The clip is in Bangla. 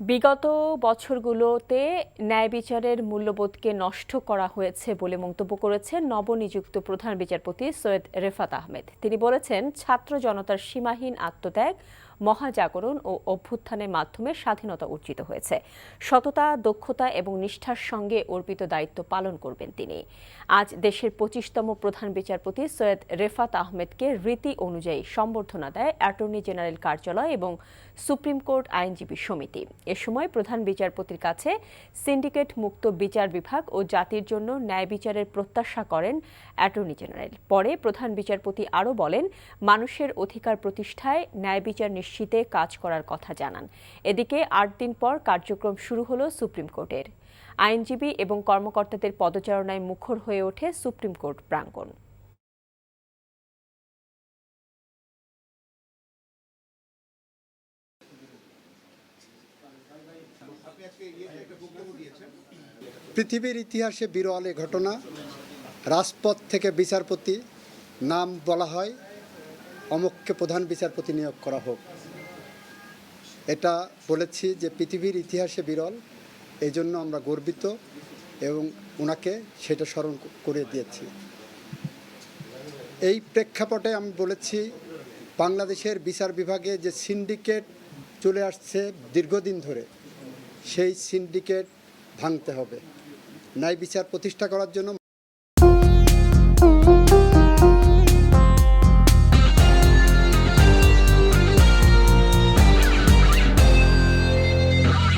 বিগত বছরগুলোতে ন্যায় বিচারের মূল্যবোধকে নষ্ট করা হয়েছে বলে মন্তব্য করেছেন নবনিযুক্ত প্রধান বিচারপতি সৈয়দ রেফাত আহমেদ। তিনি বলেছেন, ছাত্র জনতার সীমাহীন আত্মত্যাগ, মহাজাগরণ ও অভ্যুত্থানের মাধ্যমে স্বাধীনতা অর্জিত হয়েছে। সততা, দক্ষতা এবং নিষ্ঠার সঙ্গে অর্পিত দায়িত্ব পালন করবেন তিনি। আজ দেশের ২৫তম প্রধান বিচারপতি সৈয়দ রেফাত আহমেদকে রীতি অনুযায়ী সম্বর্ধনা দেয় অ্যাটর্নি জেনারেল কার্যালয় এবং সুপ্রিম কোর্ট আইনজীবী সমিতি। এ সময় প্রধান বিচারপতির কাছে সিন্ডিকেট মুক্ত বিচার বিভাগ ও জাতির জন্য ন্যায় বিচারের প্রত্যাশা করেন অ্যাটর্নি জেনারেল। পরে প্রধান বিচারপতি আরও বলেন, মানুষের অধিকার প্রতিষ্ঠায় ন্যায় বিচার নিশ্চিতে কাজ করার কথা জানান। এদিকে ৮ দিন পর কার্যক্রম শুরু হলো সুপ্রিম কোর্টের। আইনজীবী এবং কর্মকর্তাদের পদচারণায় মুখর হয়ে ওঠে সুপ্রিম কোর্ট প্রাঙ্গণ। পৃথিবীর ইতিহাসে বিরল এ ঘটনা। রাজপথ থেকে বিচারপতি নাম বলা হয়, অমুককে প্রধান বিচারপতি নিয়োগ করা হোক। এটা বলেছি যে পৃথিবীর ইতিহাসে বিরল, এই জন্য আমরা গর্বিত এবং ওনাকে সেটা স্মরণ করে দিয়েছি। এই প্রেক্ষাপটে আমি বলেছি, বাংলাদেশের বিচার বিভাগে যে সিন্ডিকেট চলে আসছে দীর্ঘদিন ধরে, সেই সিন্ডিকেট ভাঙতে হবে। ন্যায় বিচার প্রতিষ্ঠা করার জন্য